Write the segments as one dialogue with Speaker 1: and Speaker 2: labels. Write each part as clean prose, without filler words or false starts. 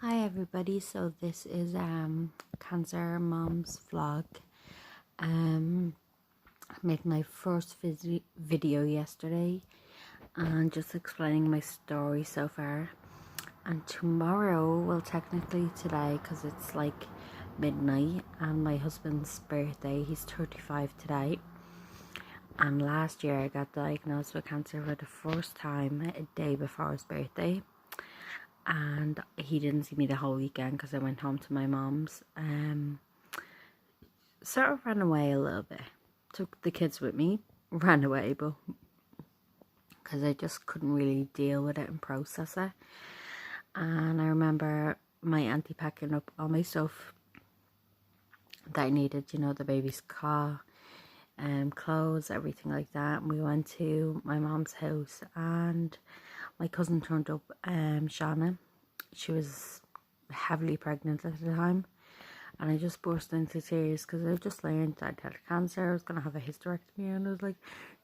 Speaker 1: Hi everybody, so this is Cancer Mom's vlog. I made my first video yesterday and just explaining my story so far. And tomorrow, well technically today because it's like midnight and my husband's birthday, he's 35 today. And last year I got diagnosed with cancer for the first time a day before his birthday. And he didn't see me the whole weekend because I went home to my mom's. Sort of ran away a little bit. Took the kids with me, ran away, but because I just couldn't really deal with it and process it. And I remember my auntie packing up all my stuff that I needed, you know, the baby's car, clothes, everything like that. And we went to my mom's house and my cousin turned up, Shauna. She was heavily pregnant at the time. And I just burst into tears because I just learned that I had cancer. I was going to have a hysterectomy. And I was like,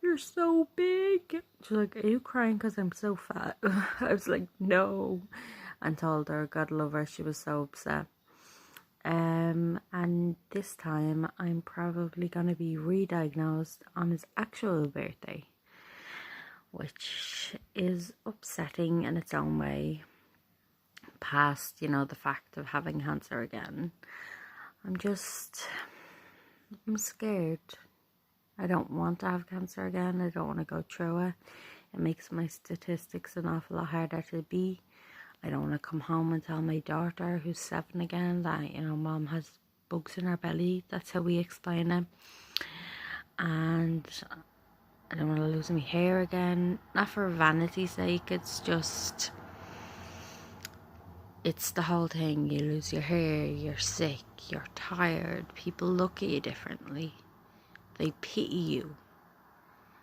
Speaker 1: "You're so big." She's like, "Are you crying because I'm so fat?" I was like, "No." And told her, God love her, she was so upset. And this time I'm probably going to be re-diagnosed on his actual birthday, which is upsetting in its own way. Past, you know, the fact of having cancer again. I'm scared. I don't want to have cancer again. I don't want to go through it. It makes my statistics an awful lot harder to be. I don't want to come home and tell my daughter, who's 7 again, that, you know, Mom has bugs in her belly. That's how we explain it. And I don't want to lose my hair again. Not for vanity's sake, it's just... it's the whole thing. You lose your hair, you're sick, you're tired, people look at you differently. They pity you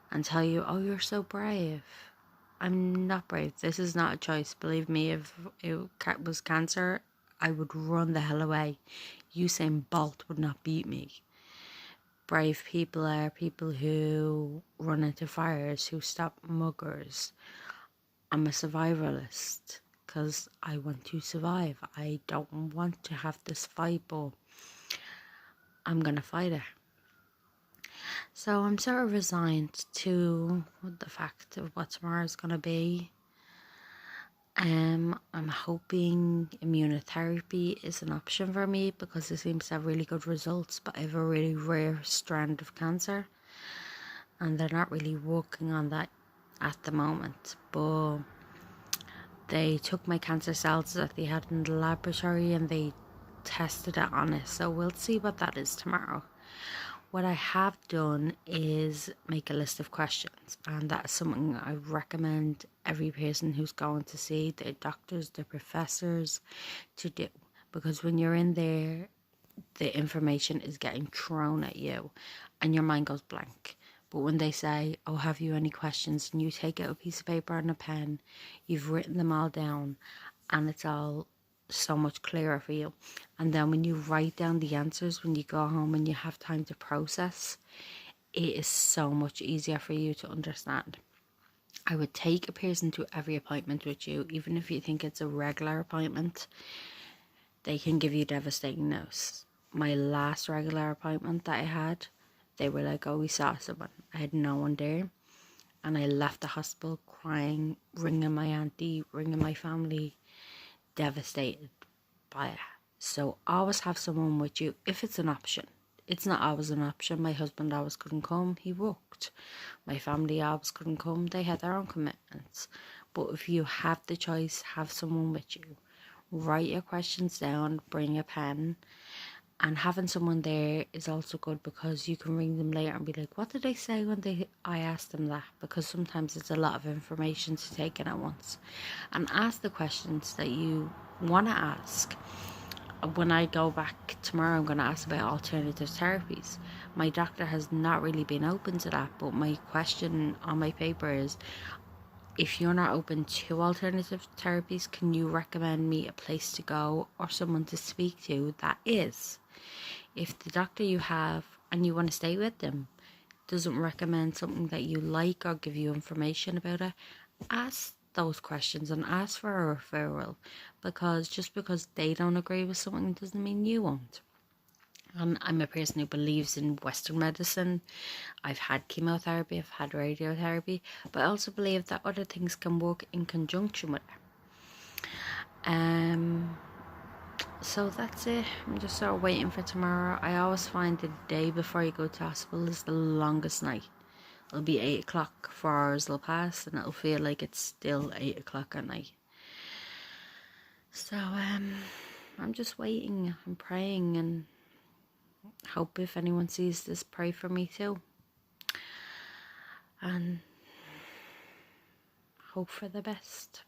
Speaker 1: and tell you, "Oh, you're so brave." I'm not brave. This is not a choice. Believe me, if it was cancer, I would run the hell away. Usain Bolt would not beat me. Brave people are people who run into fires, who stop muggers. I'm a survivalist because I want to survive. I don't want to have this fight, but I'm gonna fight it. So I'm sort of resigned to the fact of what tomorrow's gonna be. I'm hoping immunotherapy is an option for me because it seems to have really good results, but I have a really rare strand of cancer and they're not really working on that at the moment. But they took my cancer cells that they had in the laboratory and they tested it on it, so we'll see what that is tomorrow. What I have done is make a list of questions, and that's something I recommend every person who's going to see the doctors, the professors, to do, because when you're in there, the information is getting thrown at you and your mind goes blank. But when they say, "Oh, have you any questions?" and you take out a piece of paper and a pen, you've written them all down and it's all so much clearer for you. And then when you write down the answers, when you go home and you have time to process, it is so much easier for you to understand. I would take a person to every appointment with you, even if you think it's a regular appointment. They can give you devastating news. My last regular appointment that I had, they were like, "Oh, we saw someone." I had no one there. And I left the hospital crying, ringing my auntie, ringing my family, devastated by it. So always have someone with you if it's an option. It's not always an option. My husband always couldn't come, he worked. My family always couldn't come, they had their own commitments. But if you have the choice, have someone with you. Write your questions down, bring a pen. And having someone there is also good because you can ring them later and be like, "What did they say when I asked them that?" Because sometimes it's a lot of information to take in at once. And ask the questions that you want to ask. When I go back tomorrow, I'm going to ask about alternative therapies. My doctor has not really been open to that, but my question on my paper is, if you're not open to alternative therapies, can you recommend me a place to go or someone to speak to that is? If the doctor you have and you want to stay with them doesn't recommend something that you like or give you information about it, ask those questions and ask for a referral, because just because they don't agree with something doesn't mean you won't. And I'm a person who believes in Western medicine. I've had chemotherapy, I've had radiotherapy, but I also believe that other things can work in conjunction with it. So that's it. I'm just sort of waiting for tomorrow. I always find the day before you go to hospital is the longest night. It'll be 8 o'clock, 4 hours will pass, and it'll feel like it's still 8 o'clock at night. So I'm just waiting. I'm praying, and hope if anyone sees this, pray for me too. And hope for the best.